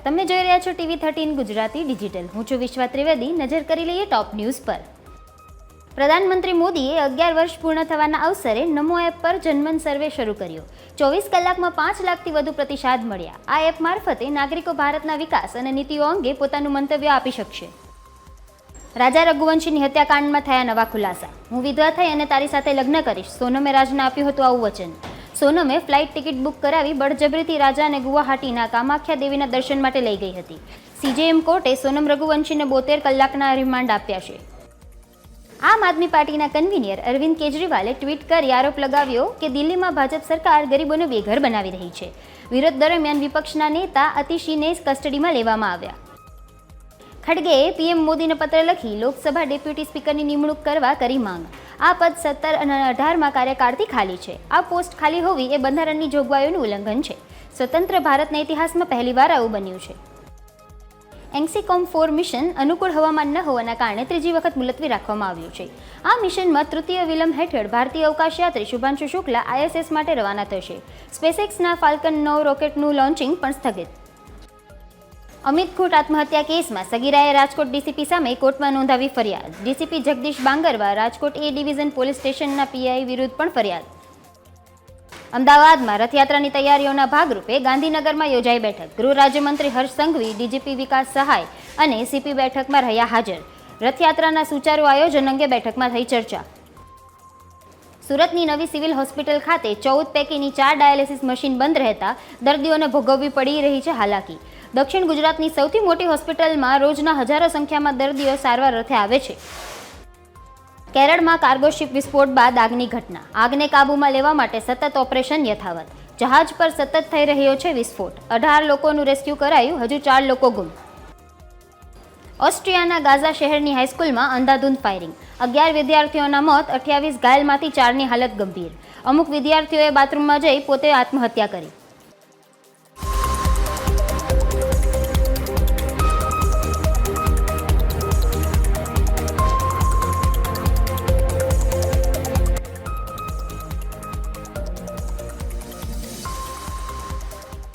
તમે જોઈ રહ્યા છો ટીવી 13 ગુજરાતી ડિજિટલ. હું છું વિશ્વા ત્રિવેદી. નજર કરી લઈએ ટોપ ન્યૂઝ પર. પ્રધાનમંત્રી મોદીએ 11 વર્ષ પૂર્ણ થવાના અવસરે નમો એપ પર જનમન સર્વે શરૂ કર્યો. 24 કલાકમાં 5 લાખથી વધુ પ્રતિસાદ મળ્યા. આ એપ મારફતે નાગરિકો ભારતના વિકાસ અને નીતિઓ અંગે પોતાનું મંતવ્ય આપી શકશે. રાજા રઘુવંશીની હત્યાકાંડમાં થયા નવા ખુલાસા. હું વિધવા થઈ અને તારી સાથે લગ્ન કરીશ, સોનમે રાજને આપ્યું હતું આવું વચન. સોનમે ફ્લાઇટ ટિકિટ બુક કરાવી બળજબરીથી રાજાને ગુવાહાટીના કામાખ્યા દેવીના દર્શન માટે લઈ ગઈ હતી. સીજેએમ કોર્ટે સોનમ રઘુવંશીને 72 કલાકના રિમાન્ડ આપ્યા છે. આમ આદમી પાર્ટીના કન્વીનર અરવિંદ કેજરીવાલે ટ્વીટ કરી આરોપ લગાવ્યો કે દિલ્હીમાં ભાજપ સરકાર ગરીબોને બેઘર બનાવી રહી છે. વિરોધ દરમિયાન વિપક્ષના નેતા અતિશીને કસ્ટડીમાં લેવામાં આવ્યા. ખડગેએ પીએમ મોદીને પત્ર લખી લોકસભા ડેપ્યુટી સ્પીકરની નિમણૂક કરવા કરી માંગ. આ પદ 17 અને 18માં કાર્યકાળથી ખાલી છે. આ પોસ્ટ ખાલી હોવી એ બંધારણની જોગવાઈઓનું ઉલ્લંઘન છે. સ્વતંત્ર ભારતના ઇતિહાસમાં પહેલીવાર આવું બન્યું છે. એન્સીકોમ 4 મિશન અનુકૂળ હવામાન ન હોવાના કારણે ત્રીજી વખત મુલતવી રાખવામાં આવ્યું છે. આ મિશનમાં તૃતીય વિલંબ હેઠળ ભારતીય અવકાશયાત્રી શુભાંશુ શુક્લા ISS માટે રવાના થશે. સ્પેસએક્સના ફાલ્કન 9 રોકેટનું લોન્ચિંગ પણ સ્થગિત. અમિત ખૂટ આત્મહત્યા કેસમાં સગીરાએ રાજકોટ ડીસીપી સામે કોર્ટમાં નોંધાવી ફરિયાદ. DCP Jagdish Bangarwa Rajkot A division police સ્ટેશનના PI વિરુદ્ધ પણ ફરિયાદ. અમદાવાદમાં રથયાત્રાની તૈયારીઓના ભાગરૂપે ગાંધીનગરમાં યોજાઈ બેઠક. ગૃહ રાજ્યમંત્રી હર્ષ સંઘવી, DGP વિકાસ સહાય અને CP બેઠકમાં રહ્યા હાજર. રથયાત્રાના સુચારુ આયોજન અંગે બેઠકમાં થઈ ચર્ચા. સુરતની નવી સિવિલ હોસ્પિટલ ખાતે 14 પૈકીની 4 ડાયાલિસિસ મશીન બંધ રહેતા દર્દીઓને ભોગવવી પડી રહી છે હાલાકી. દક્ષિણ ગુજરાતની સૌથી મોટી હોસ્પિટલમાં રોજના હજારો સંખ્યામાં દર્દીઓ સારવાર અર્થે આવે છે. કેરળમાં કાર્ગો શિપ વિસ્ફોટ બાદ આગની ઘટના. આગને કાબૂમાં લેવા માટે સતત ઓપરેશન યથાવત. જહાજ પર સતત થઈ રહ્યો છે વિસ્ફોટ. 18 લોકોનું રેસ્ક્યુ કરાયું, હજુ 4 લોકો ગુમ. ઓસ્ટ્રિયાના ગાઝા શહેરની હાઈસ્કૂલમાં અંધાધૂંધ ફાયરિંગ. 11 વિદ્યાર્થીઓના મોત, 28 ઘાયલમાંથી 4ની હાલત ગંભીર. અમુક વિદ્યાર્થીઓએ બાથરૂમમાં જઈ પોતે આત્મહત્યા કરી.